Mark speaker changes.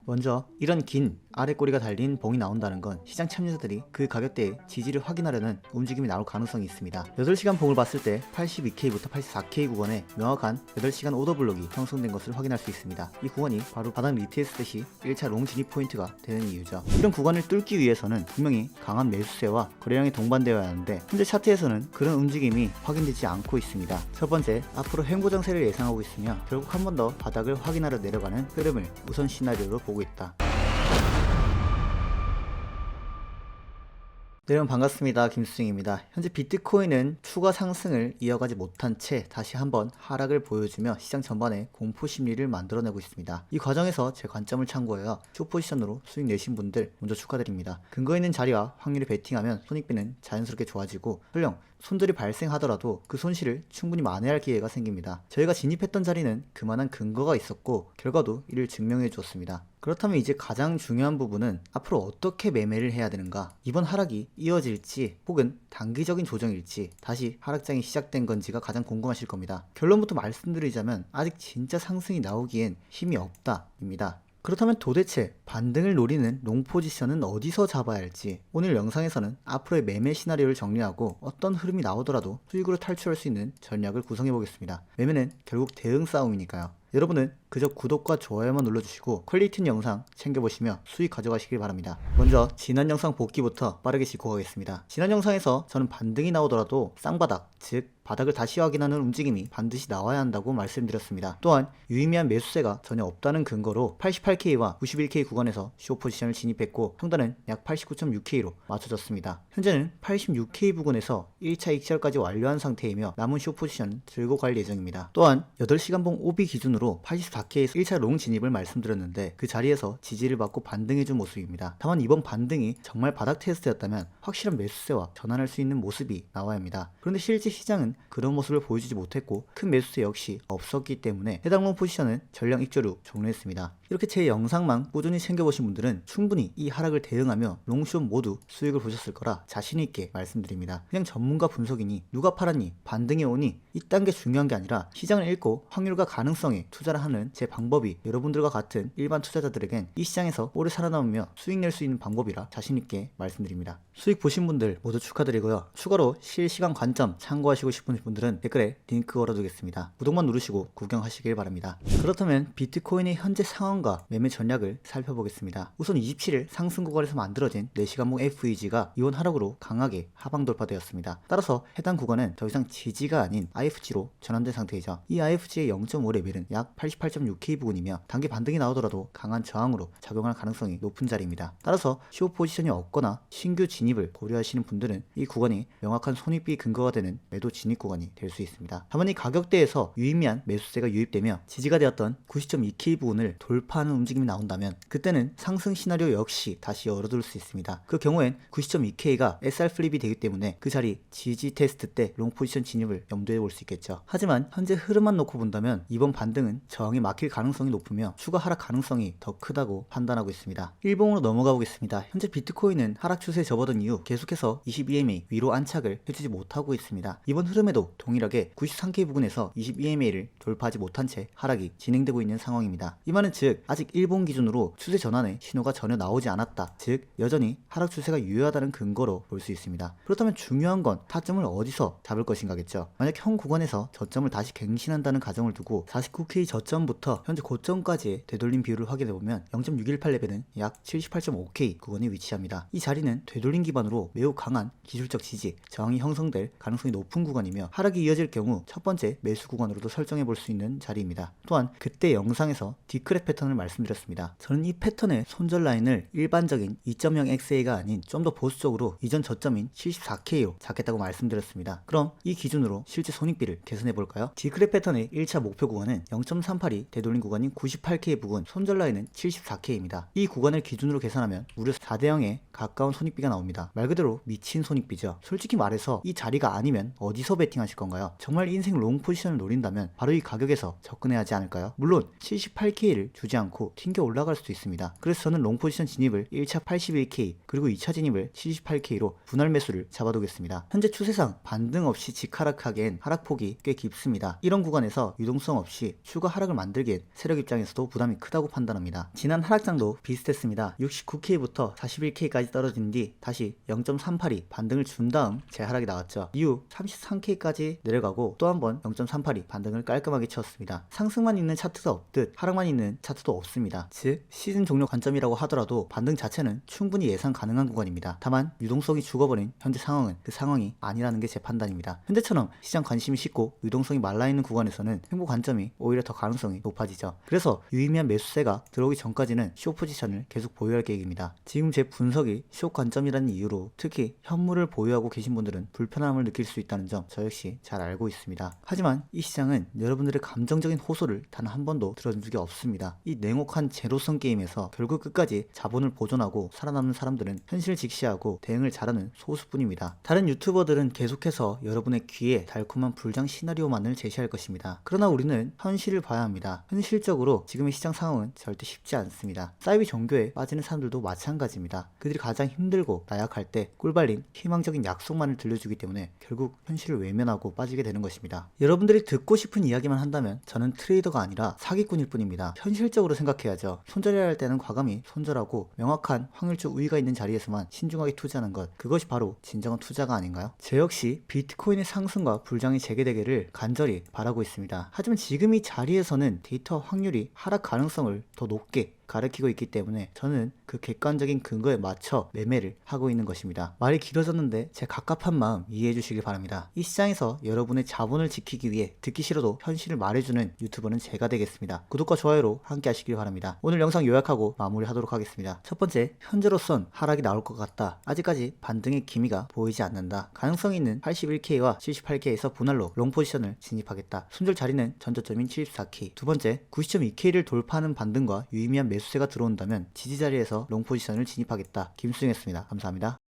Speaker 1: 먼저 이런 긴 아래 꼬리가 달린 봉이 나온다는 건 시장 참여자들이 그 가격대의 지지를 확인하려는 움직임이 나올 가능성이 있습니다. 8시간 봉을 봤을 때 82K부터 84K 구간에 명확한 8시간 오더블록이 형성된 것을 확인할 수 있습니다. 이 구간이 바로 바닥 리테스트 시 1차 롱 진입 포인트가 되는 이유죠. 이런 구간을 뚫기 위해서는 분명히 강한 매수세와 거래량이 동반되어야 하는데 현재 차트에서는 그런 움직임이 확인되지 않고 있습니다. 첫 번째, 앞으로 횡보장세를 예상하고 있으며 결국 한 번 더 바닥을 확인하려 내려가는 흐름을 우선 시나리오로 보고 있다. 네, 여러분 반갑습니다. 김수정입니다. 현재 비트코인은 추가 상승을 이어가지 못한 채 다시 한번 하락을 보여주며 시장 전반에 공포 심리를 만들어내고 있습니다. 이 과정에서 제 관점을 참고해서 숏포지션으로 수익 내신 분들 먼저 축하드립니다. 근거 있는 자리와 확률을 베팅하면 손익비는 자연스럽게 좋아지고 설령 손들이 발생하더라도 그 손실을 충분히 만회할 기회가 생깁니다. 저희가 진입했던 자리는 그만한 근거가 있었고 결과도 이를 증명해 주었습니다. 그렇다면 이제 가장 중요한 부분은 앞으로 어떻게 매매를 해야 되는가, 이번 하락이 이어질지 혹은 단기적인 조정일지 다시 하락장이 시작된 건지가 가장 궁금하실 겁니다. 결론부터 말씀드리자면 아직 진짜 상승이 나오기엔 힘이 없다입니다. 그렇다면 도대체 반등을 노리는 롱 포지션은 어디서 잡아야 할지, 오늘 영상에서는 앞으로의 매매 시나리오를 정리하고 어떤 흐름이 나오더라도 수익으로 탈출할 수 있는 전략을 구성해 보겠습니다. 매매는 결국 대응 싸움이니까요. 여러분은 그저 구독과 좋아요만 눌러주시고 퀄리티 있는 영상 챙겨보시며 수익 가져가시길 바랍니다. 먼저 지난 영상 복귀부터 빠르게 짚고 가겠습니다. 지난 영상에서 저는 반등이 나오더라도 쌍바닥, 즉 바닥을 다시 확인하는 움직임이 반드시 나와야 한다고 말씀드렸습니다. 또한 유의미한 매수세가 전혀 없다는 근거로 88K와 91K 구간에서 숏 포지션을 진입했고 평단은 약 89.6K로 맞춰졌습니다. 현재는 86K 부근에서 1차 익절까지 완료한 상태이며 남은 숏 포지션은 들고 갈 예정입니다. 또한 8시간 봉 OB 기준으로 84K에서 1차 롱 진입을 말씀드렸는데 그 자리에서 지지를 받고 반등해준 모습입니다. 다만 이번 반등이 정말 바닥 테스트였다면 확실한 매수세와 전환할 수 있는 모습이 나와야 합니다. 그런데 실제 시장은 그런 모습을 보여주지 못했고 큰 매수세 역시 없었기 때문에 해당 롱 포지션은 전량 익절 후 종료했습니다. 이렇게 제 영상만 꾸준히 챙겨보신 분들은 충분히 이 하락을 대응하며 롱숏 모두 수익을 보셨을 거라 자신있게 말씀드립니다. 그냥 전문가 분석이니 누가 팔았니 반등해 오니 이딴 게 중요한 게 아니라 시장을 읽고 확률과 가능성에 투자를 하는 제 방법이 여러분들과 같은 일반 투자자들에겐 이 시장에서 오래 살아남으며 수익 낼 수 있는 방법이라 자신있게 말씀드립니다. 수익 보신 분들 모두 축하드리고요. 추가로 실시간 관점 참고하시고 싶은 분들은 댓글에 링크 걸어두겠습니다. 구독만 누르시고 구경하시길 바랍니다. 그렇다면 비트코인의 현재 상황과 매매 전략을 살펴보겠습니다. 우선 27일 상승 구간에서 만들어진 4시간봉 FEG가 이온 하락으로 강하게 하방 돌파되었습니다. 따라서 해당 구간은 더 이상 지지가 아닌 IFG로 전환된 상태이죠. 이 IFG의 0.5레벨은 약 88.6K 부근이며 단기 반등이 나오더라도 강한 저항으로 작용할 가능성이 높은 자리입니다. 따라서 숏 포지션이 없거나 신규 진입을 고려하시는 분들은 이 구간이 명확한 손익비 근거가 되는 매도 진입 구간이 될 수 있습니다. 다만 이 가격대에서 유의미한 매수세가 유입되며 지지가 되었던 90.2K 부근을 돌파하는 움직임이 나온다면 그때는 상승 시나리오 역시 다시 열어둘 수 있습니다. 그 경우엔 90.2K가 SR 플립이 되기 때문에 그 자리 지지 테스트 때 롱 포지션 진입을 염두에 볼 수 있겠죠. 하지만 현재 흐름만 놓고 본다면 이번 반등은 저항에 막힐 가능성이 높으며 추가 하락 가능성이 더 크다고 판단하고 있습니다. 일봉으로 넘어가 보겠습니다. 현재 비트코인은 하락 추세에 접어든 이후 계속해서 22EMA 위로 안착을 해주지 못하고 있습니다. 이번 흐름에도 동일하게 93K 부근에서 22EMA를 돌파하지 못한 채 하락이 진행되고 있는 상황입니다. 이 말은 즉 아직 일본 기준으로 추세 전환의 신호가 전혀 나오지 않았다, 즉 여전히 하락 추세가 유효하다는 근거로 볼 수 있습니다. 그렇다면 중요한 건 타점을 어디서 잡을 것인가겠죠. 만약 현 구간에서 저점을 다시 갱신한다는 가정을 두고 49K 저점부터 현재 고점까지의 되돌림 비율을 확인해보면 0.618레벨은 약 78.5K 구간에 위치합니다. 이 자리는 되돌림 기반으로 매우 강한 기술적 지지, 저항이 형성될 가능성이 높은 구간이며 하락이 이어질 경우 첫 번째 매수 구간으로도 설정해 볼 수 있는 자리입니다. 또한 그때 영상에서 디크랩 패턴을 말씀드렸습니다. 저는 이 패턴의 손절 라인을 일반적인 2.0XA가 아닌 좀 더 보수적으로 이전 저점인 74K로 잡겠다고 말씀드렸습니다. 그럼 이 기준으로 실제 손익비를 계산해 볼까요? 디크랩 패턴의 1차 목표 구간은 0.38이 되돌림 구간인 98K 부근, 손절 라인은 74K입니다. 이 구간을 기준으로 계산하면 무려 4대 0에 가까운 손익비가 나옵니다. 말 그대로 미친 손익비죠. 솔직히 말해서 이 자리가 아니면 어디서 베팅 하실 건가요? 정말 인생 롱 포지션을 노린다면 바로 이 가격에서 접근해야 하지 않을까요? 물론 78K를 주지 않고 튕겨 올라갈 수도 있습니다. 그래서 저는 롱 포지션 진입을 1차 81K 그리고 2차 진입을 78K로 분할 매수를 잡아두겠습니다. 현재 추세상 반등 없이 직하락하기엔 하락폭이 꽤 깊습니다. 이런 구간에서 유동성 없이 추가 하락을 만들기엔 세력 입장에서도 부담이 크다고 판단합니다. 지난 하락장도 비슷했습니다. 69K부터 41K까지 떨어진 뒤 다시 0.38이 반등을 준 다음 재하락이 나왔죠. 이후 33K까지 내려가고 또 한 번 0.38이 반등을 깔끔하게 채웠습니다. 상승만 있는 차트도 없듯 하락만 있는 차트도 없습니다. 즉 시즌 종료 관점이라고 하더라도 반등 자체는 충분히 예상 가능한 구간입니다. 다만 유동성이 죽어버린 현재 상황은 그 상황이 아니라는 게 제 판단입니다. 현재처럼 시장 관심이 식고 유동성이 말라있는 구간에서는 횡보 관점이 오히려 더 가능성이 높아지죠. 그래서 유의미한 매수세가 들어오기 전까지는 숏 포지션을 계속 보유할 계획입니다. 지금 제 분석이 숏 관점이라는 이유로 특히 현물을 보유하고 계신 분들은 불편함을 느낄 수 있다는 점 저 역시 잘 알고 있습니다. 하지만 이 시장은 여러분들의 감정적인 호소를 단 한 번도 들어준 적이 없습니다. 이 냉혹한 제로성 게임에서 결국 끝까지 자본을 보존하고 살아남는 사람들은 현실을 직시하고 대응을 잘하는 소수뿐입니다. 다른 유튜버들은 계속해서 여러분의 귀에 달콤한 불장 시나리오만을 제시할 것입니다. 그러나 우리는 현실을 봐야 합니다. 현실적으로 지금의 시장 상황은 절대 쉽지 않습니다. 사이비 종교에 빠지는 사람들도 마찬가지입니다. 그들이 가장 힘들고 나약할 때 꿀발린 희망적인 약속만을 들려주기 때문에 결국 현실을 외면하고 빠지게 되는 것입니다. 여러분들이 듣고 싶은 이야기만 한다면 저는 트레이더가 아니라 사기꾼일 뿐입니다. 현실적으로 생각해야죠. 손절해야 할 때는 과감히 손절하고 명확한 확률적 우위가 있는 자리에서만 신중하게 투자하는 것, 그것이 바로 진정한 투자가 아닌가요? 저 역시 비트코인의 상승과 불장이 재개되기를 간절히 바라고 있습니다. 하지만 지금 이 자리에서는 데이터 확률이 하락 가능성을 더 높게 가리키고 있기 때문에 저는 그 객관적인 근거에 맞춰 매매를 하고 있는 것입니다. 말이 길어졌는데 제 갑갑한 마음 이해해 주시길 바랍니다. 이 시장에서 여러분의 자본을 지키기 위해 듣기 싫어도 현실을 말해주는 유튜버는 제가 되겠습니다. 구독과 좋아요로 함께 하시길 바랍니다. 오늘 영상 요약하고 마무리하도록 하겠습니다. 첫 번째, 현재로선 하락이 나올 것 같다. 아직까지 반등의 기미가 보이지 않는다. 가능성이 있는 81K와 78K에서 분할로 롱 포지션을 진입하겠다. 손절 자리는 전저점인 74K. 두 번째, 90.2K를 돌파하는 반등과 유의미한 매수세가 들어온다면 지지자리에서 롱 포지션을 진입하겠다. 김수영이었습니다. 감사합니다.